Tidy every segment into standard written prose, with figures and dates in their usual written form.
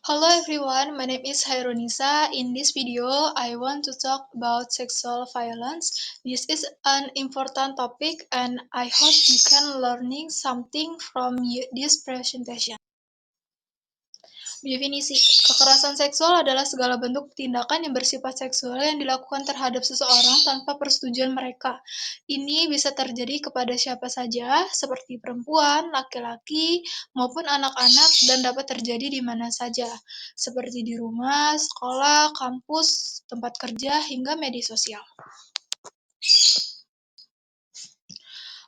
Hello everyone, my name is Hairunisa. In this video, I want to talk about sexual violence. This is an important topic and I hope you can learning something from this presentation. Definisi, kekerasan seksual adalah segala bentuk tindakan yang bersifat seksual yang dilakukan terhadap seseorang tanpa persetujuan mereka. Ini bisa terjadi kepada siapa saja, seperti perempuan, laki-laki, maupun anak-anak dan dapat terjadi di mana saja, seperti di rumah, sekolah, kampus, tempat kerja, hingga media sosial.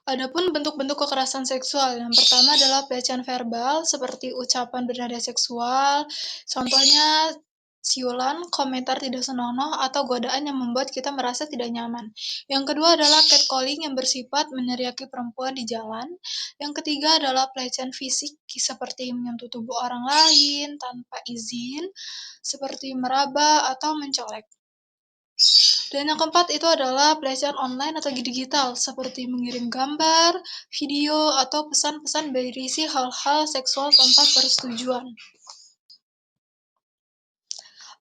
Adapun bentuk-bentuk kekerasan seksual, yang pertama adalah pelecehan verbal seperti ucapan bernada seksual, contohnya siulan, komentar tidak senonoh, atau godaan yang membuat kita merasa tidak nyaman. Yang kedua adalah catcalling yang bersifat meneriaki perempuan di jalan. Yang ketiga adalah pelecehan fisik seperti menyentuh tubuh orang lain tanpa izin, seperti meraba atau mencolek. Dan yang keempat itu adalah pelecehan online atau digital, seperti mengirim gambar, video, atau pesan-pesan berisi hal-hal seksual tanpa persetujuan.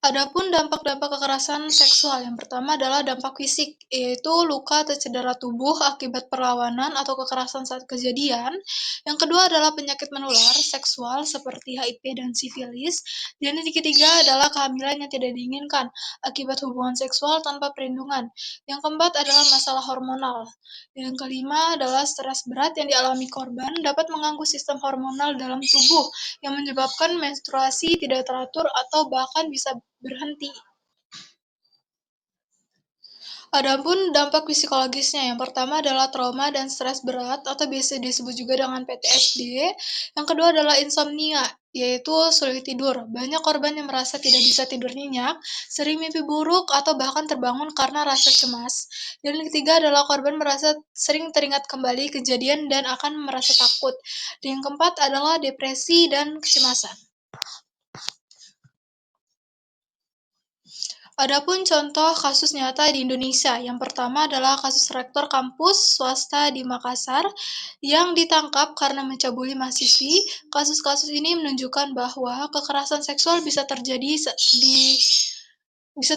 Adapun dampak-dampak kekerasan seksual, yang pertama adalah dampak fisik, yaitu luka atau cedera tubuh akibat perlawanan atau kekerasan saat kejadian. Yang kedua adalah penyakit menular seksual seperti HIV dan sifilis. Dan yang ketiga adalah kehamilan yang tidak diinginkan akibat hubungan seksual tanpa perlindungan. Yang keempat adalah masalah hormonal. Yang kelima adalah stres berat yang dialami korban dapat mengganggu sistem hormonal dalam tubuh yang menyebabkan menstruasi tidak teratur atau bahkan bisa berhenti. Adapun dampak psikologisnya, yang pertama adalah trauma dan stres berat atau biasa disebut juga dengan PTSD. Yang kedua adalah insomnia, yaitu sulit tidur. Banyak korban yang merasa tidak bisa tidur nyenyak, sering mimpi buruk, atau bahkan terbangun karena rasa cemas. Dan yang ketiga adalah korban merasa sering teringat kembali kejadian dan akan merasa takut. Dan yang keempat adalah depresi dan kecemasan. Adapun contoh kasus nyata di Indonesia, yang pertama adalah kasus rektor kampus swasta di Makassar yang ditangkap karena mencabuli mahasiswi. Kasus-kasus ini menunjukkan bahwa kekerasan seksual bisa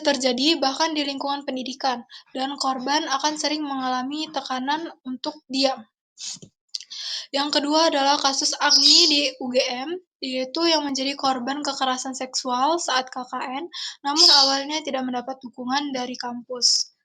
terjadi bahkan di lingkungan pendidikan, dan korban akan sering mengalami tekanan untuk diam. Yang kedua adalah kasus Agni di UGM, yaitu yang menjadi korban kekerasan seksual saat KKN, namun awalnya tidak mendapat dukungan dari kampus.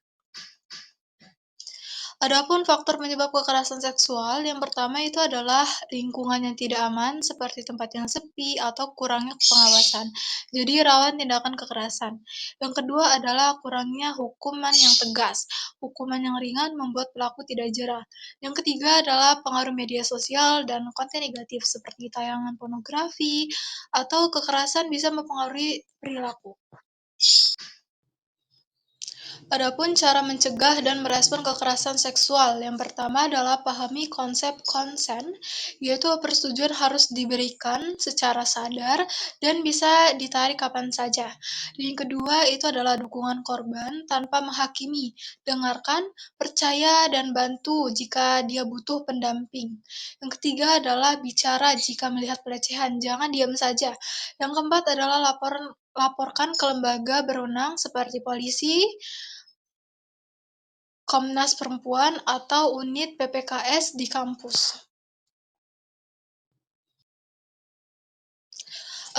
Adapun faktor penyebab kekerasan seksual, yang pertama itu adalah lingkungan yang tidak aman, seperti tempat yang sepi atau kurangnya pengawasan. Jadi rawan tindakan kekerasan. Yang kedua adalah kurangnya hukuman yang tegas. Hukuman yang ringan membuat pelaku tidak jera. Yang ketiga adalah pengaruh media sosial dan konten negatif seperti tayangan pornografi atau kekerasan bisa mempengaruhi perilaku. Adapun cara mencegah dan merespon kekerasan seksual, yang pertama adalah pahami konsep konsen, yaitu persetujuan harus diberikan secara sadar dan bisa ditarik kapan saja. Yang kedua itu adalah dukungan korban tanpa menghakimi, dengarkan, percaya, dan bantu jika dia butuh pendamping. Yang ketiga adalah bicara jika melihat pelecehan, jangan diam saja. Yang keempat adalah laporkan ke lembaga berwenang seperti polisi, Komnas Perempuan, atau unit PPKS di kampus.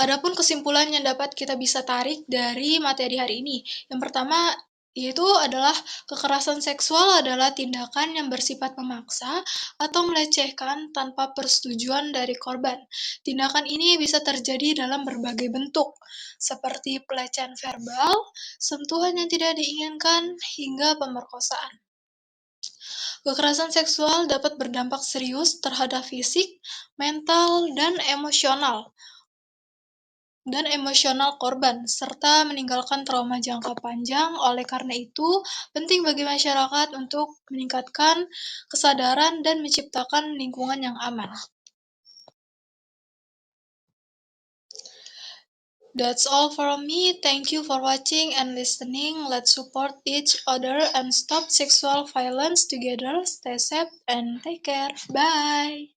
Adapun kesimpulan yang dapat kita bisa tarik dari materi hari ini, yang pertama yaitu adalah kekerasan seksual adalah tindakan yang bersifat memaksa atau melecehkan tanpa persetujuan dari korban. Tindakan ini bisa terjadi dalam berbagai bentuk, seperti pelecehan verbal, sentuhan yang tidak diinginkan, hingga pemerkosaan. Kekerasan seksual dapat berdampak serius terhadap fisik, mental, dan emosional korban, serta meninggalkan trauma jangka panjang. Oleh karena itu, penting bagi masyarakat untuk meningkatkan kesadaran dan menciptakan lingkungan yang aman. That's all from me. Thank you for watching and listening. Let's support each other and stop sexual violence together. Stay safe and take care. Bye.